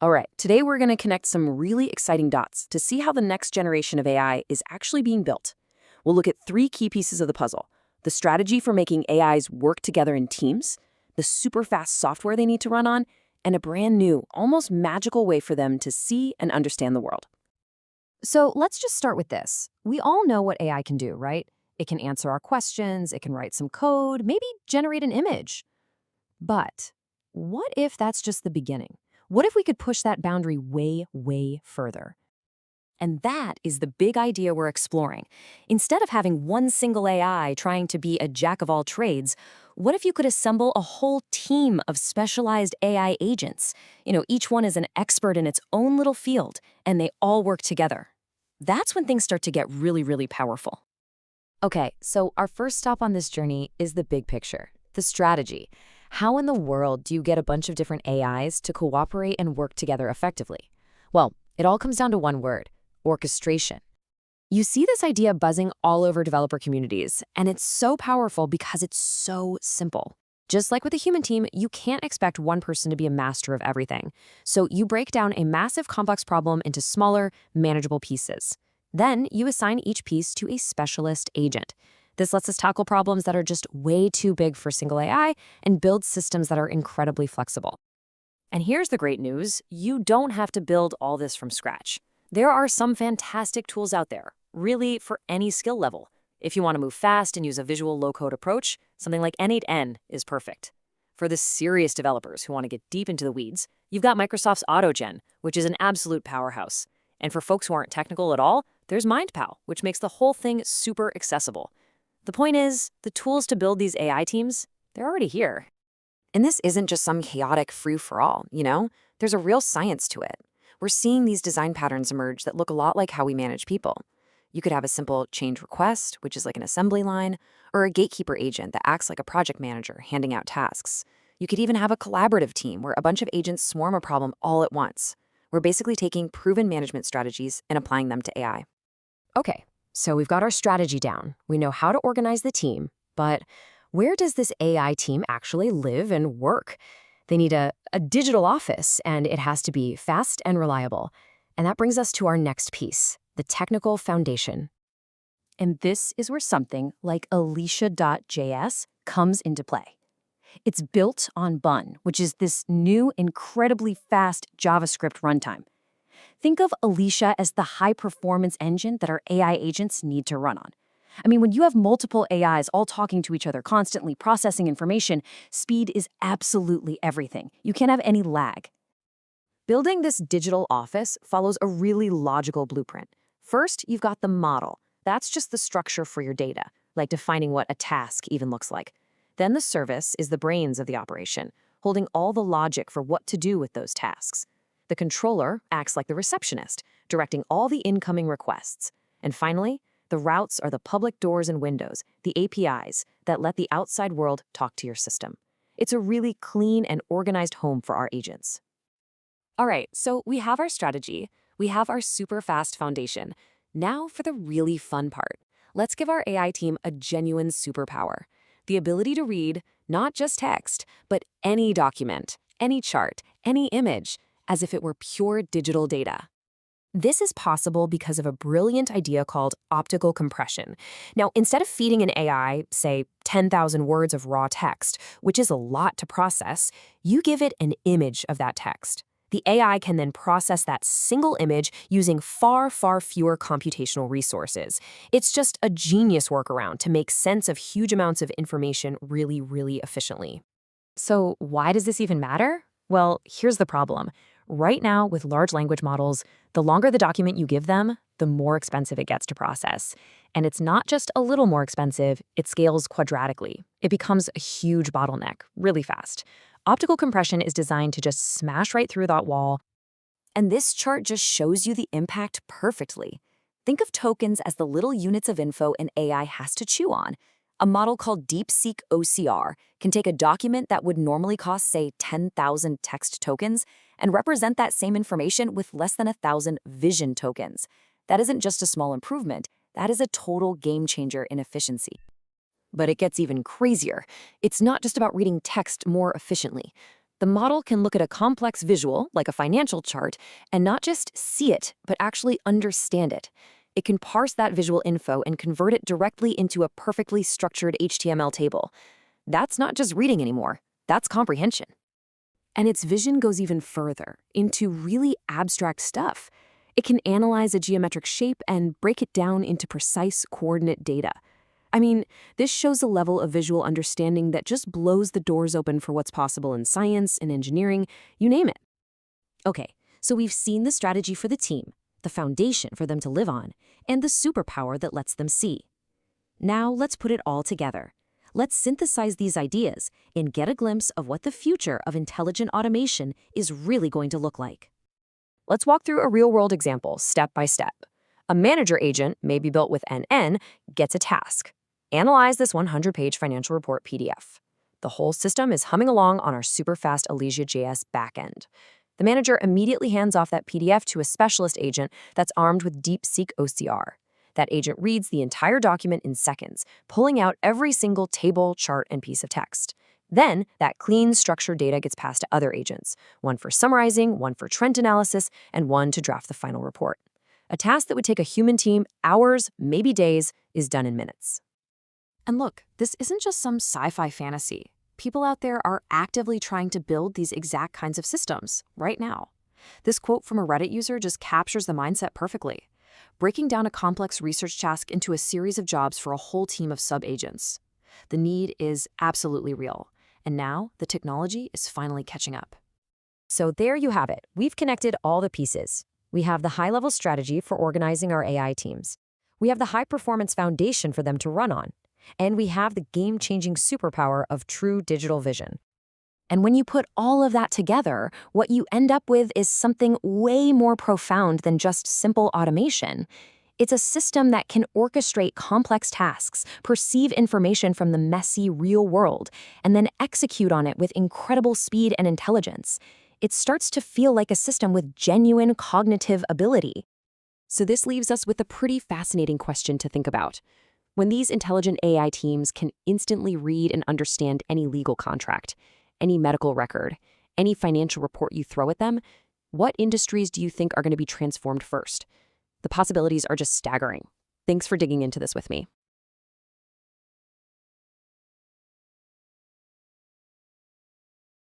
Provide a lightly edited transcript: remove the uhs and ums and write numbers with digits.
All right, today we're going to connect some really exciting dots to see how the next generation of AI is actually being built. We'll look at three key pieces of the puzzle: the strategy for making AIs work together in teams, the super fast software they need to run on, and a brand new, almost magical way for them to see and understand the world. So let's just start with this. We all know what AI can do, right? It can answer our questions, it can write some code, maybe generate an image. But what if that's just the beginning? What if we could push that boundary way, way further? And that is the big idea we're exploring. Instead of having one single AI trying to be a jack of all trades, what if you could assemble a whole team of specialized AI agents? Each one is an expert in its own little field, and they all work together. That's when things start to get really, really powerful. Okay, so our first stop on this journey is the big picture, the strategy. How in the world do you get a bunch of different AIs to cooperate and work together effectively? Well, it all comes down to one word: orchestration. You see this idea buzzing all over developer communities, and it's so powerful because it's so simple. Just like with a human team, you can't expect one person to be a master of everything. So you break down a massive complex problem into smaller, manageable pieces. Then you assign each piece to a specialist agent. This lets us tackle problems that are just way too big for single AI and build systems that are incredibly flexible. And here's the great news: you don't have to build all this from scratch. There are some fantastic tools out there, really for any skill level. If you want to move fast and use a visual low-code approach, something like N8N is perfect. For the serious developers who want to get deep into the weeds, you've got Microsoft's AutoGen, which is an absolute powerhouse. And for folks who aren't technical at all, there's MindPal, which makes the whole thing super accessible. The point is, the tools to build these AI teams, they're already here. And this isn't just some chaotic free-for-all, There's a real science to it. We're seeing these design patterns emerge that look a lot like how we manage people. You could have a simple change request, which is like an assembly line, or a gatekeeper agent that acts like a project manager handing out tasks. You could even have a collaborative team where a bunch of agents swarm a problem all at once. We're basically taking proven management strategies and applying them to AI. Okay, so we've got our strategy down. We know how to organize the team, but where does this AI team actually live and work? They need a digital office, and it has to be fast and reliable. And that brings us to our next piece: the technical foundation. And this is where something like Elysia.js comes into play. It's built on Bun, which is this new, incredibly fast JavaScript runtime. Think of Elysia as the high-performance engine that our AI agents need to run on. When you have multiple AIs all talking to each other, constantly processing information, speed is absolutely everything. You can't have any lag. Building this digital office follows a really logical blueprint. First, you've got the model. That's just the structure for your data, like defining what a task even looks like. Then the service is the brains of the operation, holding all the logic for what to do with those tasks. The controller acts like the receptionist, directing all the incoming requests. And finally, the routes are the public doors and windows, the APIs, that let the outside world talk to your system. It's a really clean and organized home for our agents. All right, so we have our strategy, we have our super fast foundation. Now for the really fun part. Let's give our AI team a genuine superpower: the ability to read not just text, but any document, any chart, any image, as if it were pure digital data. This is possible because of a brilliant idea called optical compression. Now, instead of feeding an AI, say, 10,000 words of raw text, which is a lot to process, you give it an image of that text. The AI can then process that single image using far, far fewer computational resources. It's just a genius workaround to make sense of huge amounts of information really, really efficiently. So why does this even matter? Well, here's the problem. Right now, with large language models, the longer the document you give them, the more expensive it gets to process. And it's not just a little more expensive, it scales quadratically. It becomes a huge bottleneck, really fast. Optical compression is designed to just smash right through that wall. And this chart just shows you the impact perfectly. Think of tokens as the little units of info an AI has to chew on. A model called DeepSeek OCR can take a document that would normally cost, say, 10,000 text tokens and represent that same information with less than 1,000 vision tokens. That isn't just a small improvement, that is a total game changer in efficiency. But it gets even crazier. It's not just about reading text more efficiently. The model can look at a complex visual, like a financial chart, and not just see it, but actually understand it. It can parse that visual info and convert it directly into a perfectly structured HTML table. That's not just reading anymore. That's comprehension. And its vision goes even further, into really abstract stuff. It can analyze a geometric shape and break it down into precise coordinate data. I mean, this shows a level of visual understanding that just blows the doors open for what's possible in science and engineering, you name it. Okay, so we've seen the strategy for the team, the foundation for them to live on, and the superpower that lets them see. Now let's put it all together. Let's synthesize these ideas and get a glimpse of what the future of intelligent automation is really going to look like. Let's walk through a real-world example, step by step. A manager agent, maybe built with NN, gets a task. Analyze this 100-page financial report PDF. The whole system is humming along on our superfast ElysiaJS backend. The manager immediately hands off that PDF to a specialist agent that's armed with DeepSeek OCR. That agent reads the entire document in seconds, pulling out every single table, chart, and piece of text. Then, that clean, structured data gets passed to other agents, one for summarizing, one for trend analysis, and one to draft the final report. A task that would take a human team hours, maybe days, is done in minutes. And look, this isn't just some sci-fi fantasy. People out there are actively trying to build these exact kinds of systems right now. This quote from a Reddit user just captures the mindset perfectly, breaking down a complex research task into a series of jobs for a whole team of sub-agents. The need is absolutely real, and now the technology is finally catching up. So there you have it. We've connected all the pieces. We have the high-level strategy for organizing our AI teams. We have the high-performance foundation for them to run on. And we have the game-changing superpower of true digital vision. And when you put all of that together, what you end up with is something way more profound than just simple automation. It's a system that can orchestrate complex tasks, perceive information from the messy real world, and then execute on it with incredible speed and intelligence. It starts to feel like a system with genuine cognitive ability. So this leaves us with a pretty fascinating question to think about. When these intelligent AI teams can instantly read and understand any legal contract, any medical record, any financial report you throw at them, what industries do you think are going to be transformed first? The possibilities are just staggering. Thanks for digging into this with me.